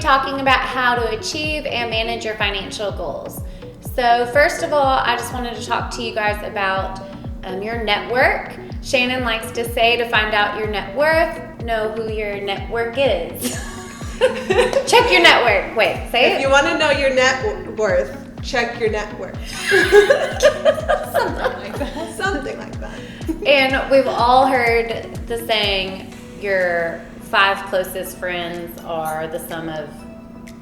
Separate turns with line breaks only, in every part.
talking about how to achieve and manage your financial goals. So first of all, I just wanted to talk to you guys about your network. Shannon likes to say to find out your net worth, know who your network is. Check your network. Wait, say it.
If you want to know your net worth, check your network. Something like that.
And we've all heard the saying, your 5 closest friends are the sum of,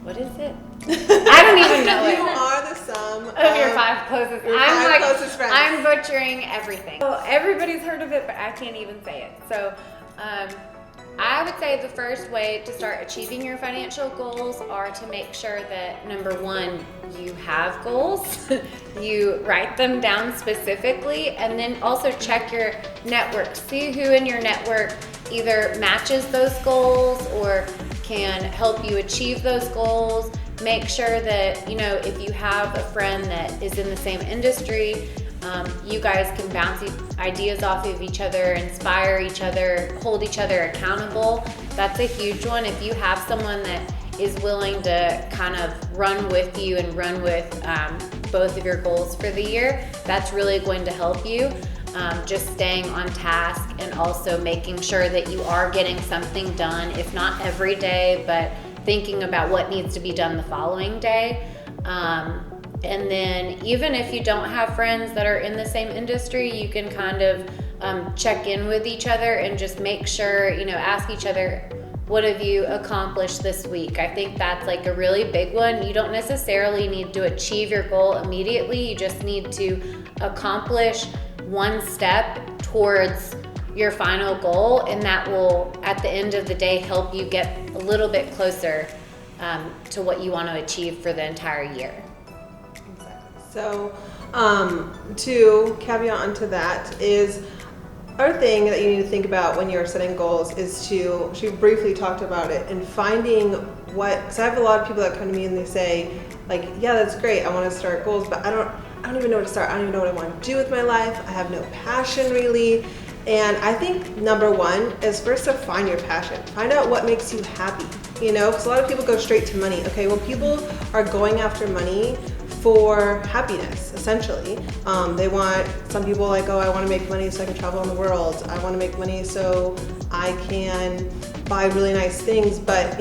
what is it? I don't even know it.
You are the sum
of your 5 closest.
Closest friends.
I'm butchering everything. So everybody's heard of it, but I can't even say it. So I would say the first way to start achieving your financial goals are to make sure that, number 1, you have goals. You write them down specifically, and then also check your network. See who in your network either matches those goals or can help you achieve those goals. Make sure that, if you have a friend that is in the same industry, you guys can bounce ideas off of each other, inspire each other, hold each other accountable. That's a huge one. If you have someone that is willing to kind of run with you and run with both of your goals for the year, that's really going to help you. Just staying on task and also making sure that you are getting something done, if not every day, but thinking about what needs to be done the following day. And then even if you don't have friends that are in the same industry, you can kind of check in with each other and just make sure, ask each other, what have you accomplished this week? I think that's like a really big one. You don't necessarily need to achieve your goal immediately. You just need to accomplish one step towards your final goal, and that will, at the end of the day, help you get a little bit closer to what you want to achieve for the entire year.
So, to caveat onto that is, other thing that you need to think about when you're setting goals is she briefly talked about it, and finding because I have a lot of people that come to me and they say, like, yeah, that's great, I want to start goals, but I don't even know where to start. I don't even know what I want to do with my life. I have no passion really. And I think number 1 is first to find your passion. Find out what makes you happy, because a lot of people go straight to money. Okay, well, people are going after money for happiness, essentially. Some people like, oh, I want to make money so I can travel around the world. I want to make money so I can buy really nice things. But,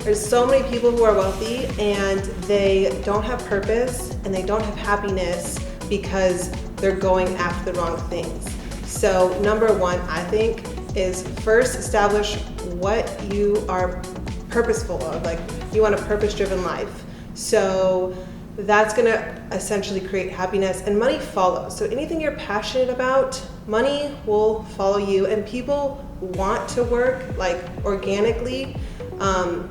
there's so many people who are wealthy and they don't have purpose and they don't have happiness because they're going after the wrong things. So number 1, I think, is first establish what you are purposeful of. Like, you want a purpose-driven life. So that's going to essentially create happiness, and money follows. So anything you're passionate about, money will follow you, and people want to work like organically.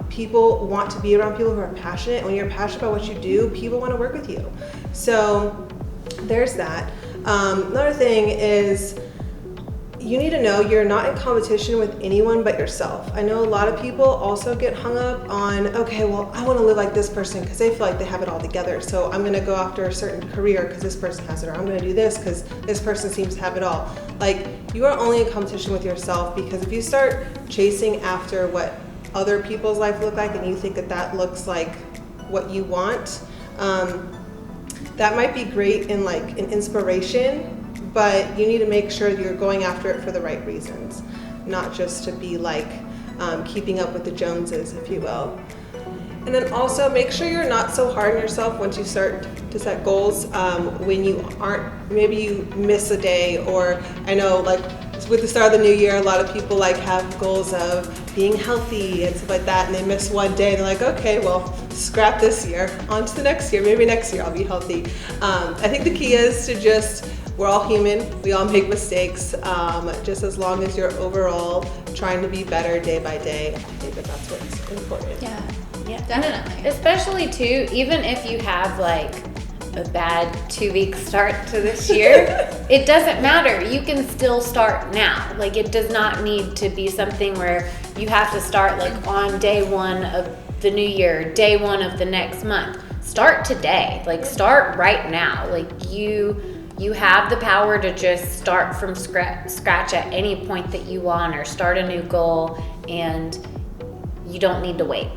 People want to be around people who are passionate. When you're passionate about what you do, people want to work with you. So there's that. Another thing is, you need to know you're not in competition with anyone but yourself. I know a lot of people also get hung up on, okay, well, I want to live like this person because they feel like they have it all together. So I'm going to go after a certain career because this person has it, or I'm going to do this because this person seems to have it all. Like, you are only in competition with yourself, because if you start chasing after what other people's life look like and you think that looks like what you want, that might be great in like an inspiration, but you need to make sure that you're going after it for the right reasons, not just to be like keeping up with the Joneses, if you will. And then also make sure you're not so hard on yourself once you start to set goals, when you maybe you miss a day, or I know like with the start of the new year, a lot of people like have goals of being healthy and stuff like that, and they miss one day and they're like, okay, well, scrap this year, on to the next year, maybe next year I'll be healthy. I think the key is to we're all human, we all make mistakes, just as long as you're overall trying to be better day by day, I think that's what's important.
Yeah,
definitely.
Especially too, even if you have like a bad 2-week start to this year, it doesn't matter. You can still start now. Like, it does not need to be something where you have to start like on day 1 of the new year, day 1 of the next month. Start today. Like, start right now. Like, you have the power to just start from scratch at any point that you want, or start a new goal, and you don't need to wait.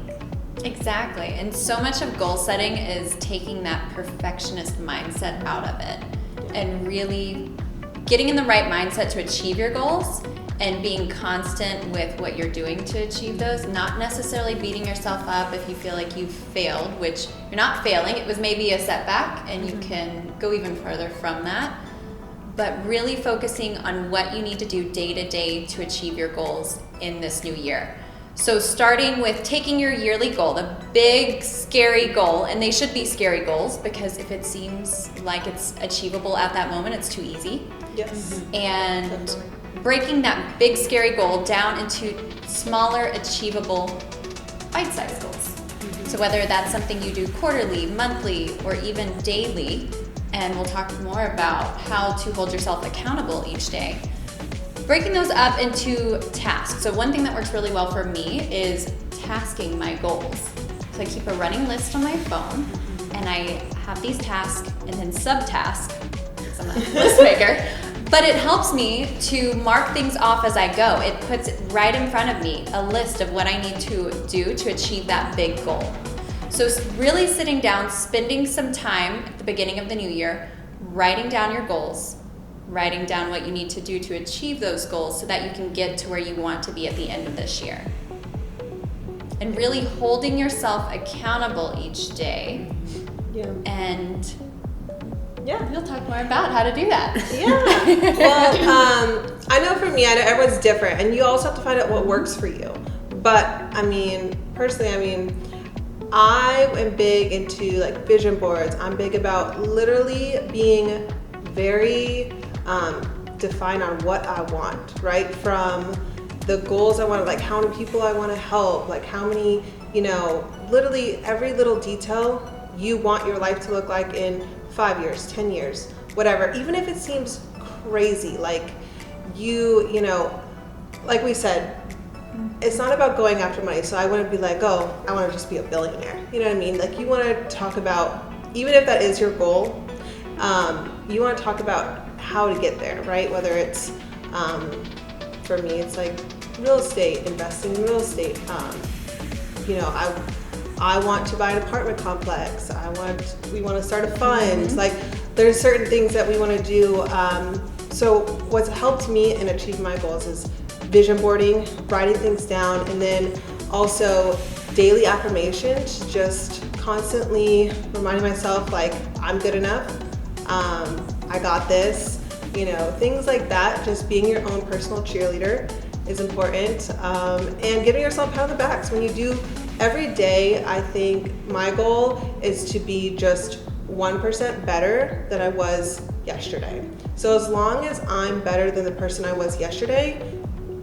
Exactly. And so much of goal setting is taking that perfectionist mindset out of it and really getting in the right mindset to achieve your goals and being constant with what you're doing to achieve those, not necessarily beating yourself up if you feel like you've failed, which you're not failing. It was maybe a setback and you can go even further from that. But really focusing on what you need to do day to day to achieve your goals in this new year. So starting with taking your yearly goal, the big scary goal, and they should be scary goals because if it seems like it's achievable at that moment, it's too easy.
Yes.
And
Definitely.
breaking that big scary goal down into smaller achievable bite-sized goals. So whether that's something you do quarterly, monthly, or even daily, and we'll talk more about how to hold yourself accountable each day. Breaking those up into tasks. So one thing that works really well for me is tasking my goals. So I keep a running list on my phone and I have these tasks and then subtasks, because I'm a list maker, but it helps me to mark things off as I go. It puts it right in front of me, a list of what I need to do to achieve that big goal. So really sitting down, spending some time at the beginning of the new year, writing down your goals, writing down what you need to do to achieve those goals so that you can get to where you want to be at the end of this year. And really holding yourself accountable each day.
Yeah.
And
Yeah.
you'll talk more about how to do that.
Yeah. Well, I know for me, I know everyone's different, and you also have to find out what works for you. But I mean, personally, I am big into like vision boards. I'm big about literally being very defined on what I want, right? From the goals I want, like how many people I want to help, like how many, literally every little detail you want your life to look like in 5 years, 10 years, whatever. Even if it seems crazy, like like we said, it's not about going after money. So I wouldn't be like, oh, I want to just be a billionaire. You know what I mean? Like you want to talk about, even if that is your goal, you want to talk about how to get there, right? Whether it's, for me, it's like real estate, investing in real estate. I want to buy an apartment complex. We want to start a fund. Like there's certain things that we want to do. So what's helped me in achieving my goals is vision boarding, writing things down, and then also daily affirmations, just constantly reminding myself like I'm good enough, I got this, things like that. Just being your own personal cheerleader is important, and giving yourself a pat on the back. So when you do every day, I think my goal is to be just 1% better than I was yesterday. So as long as I'm better than the person I was yesterday,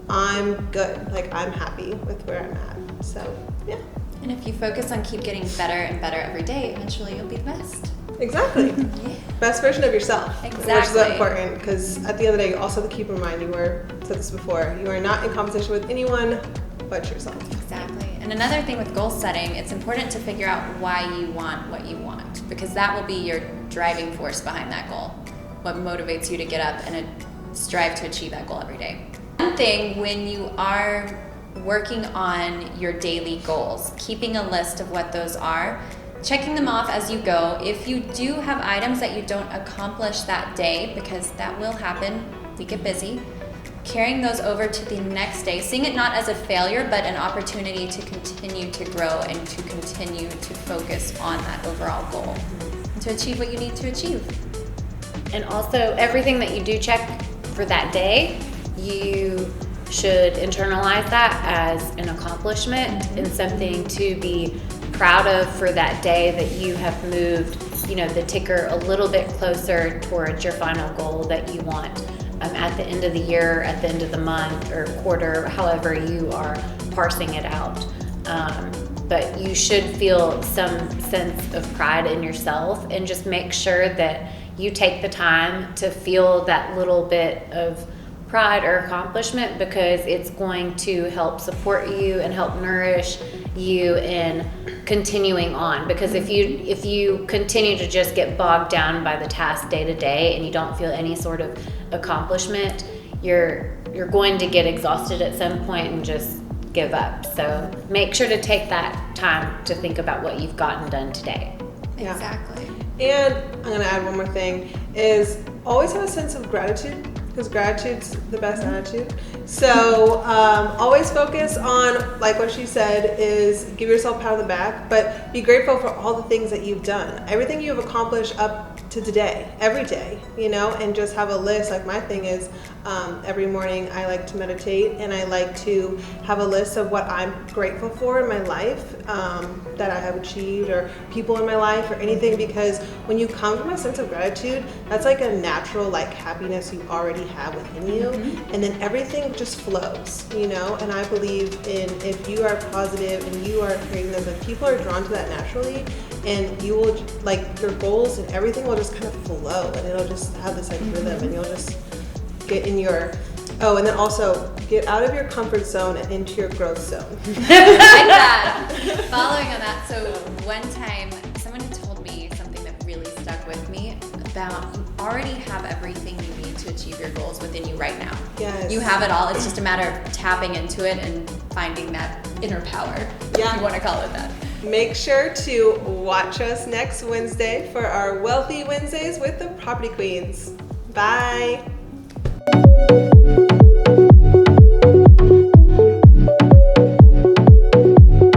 I'm good. Like I'm happy with where I'm at. So yeah.
And if you focus on keep getting better and better every day, eventually you'll be the best.
Exactly.
Yeah.
Best version of yourself.
Exactly.
Which is important, because at the end of the day, you also have to keep in mind, said this before, you are not in competition with anyone but yourself.
Exactly. And another thing with goal setting, it's important to figure out why you want what you want, because that will be your driving force behind that goal. What motivates you to get up and strive to achieve that goal every day. One thing when you are working on your daily goals, keeping a list of what those are, checking them off as you go. If you do have items that you don't accomplish that day, because that will happen, we get busy, carrying those over to the next day, seeing it not as a failure, but an opportunity to continue to grow and to continue to focus on that overall goal and to achieve what you need to achieve.
And also, everything that you do check for that day, you should internalize that as an accomplishment and something to be proud of for that day, that you have moved, the ticker a little bit closer towards your final goal that you want at the end of the year, at the end of the month or quarter, however you are parsing it out. But you should feel some sense of pride in yourself, and just make sure that you take the time to feel that little bit of pride or accomplishment, because it's going to help support you and help nourish you in continuing on. Because if you continue to just get bogged down by the task day to day and you don't feel any sort of accomplishment, you're going to get exhausted at some point and just give up. So make sure to take that time to think about what you've gotten done today.
Yeah.
Exactly.
And I'm gonna add one more thing, is always have a sense of gratitude, because gratitude's the best attitude. So always focus on, like what she said, is give yourself a pat on the back, but be grateful for all the things that you've done. Everything you've accomplished up to today, every day, you know, and just have a list. Like my thing is, every morning I like to meditate, and I like to have a list of what I'm grateful for in my life, that I have achieved, or people in my life, or anything, because when you come from a sense of gratitude, that's like a natural like happiness you already have within you, and then everything just flows, you know. And I believe in, if you are positive and you are creating them, that people are drawn to that naturally, and you will, like, your goals and everything will just kind of flow, and it'll just have this like rhythm, and you'll just get in your, oh, and then also get out of your comfort zone and into your growth zone.
Like that. Following on that, so one time someone told me something that really stuck with me about, you already have everything you need to achieve your goals within you right now.
Yes.
You have it all. It's just a matter of tapping into it and finding that inner power,
Yeah.
if you want to call it that.
Make sure to watch us next Wednesday for our Wealthy Wednesdays with the Property Queens. Bye.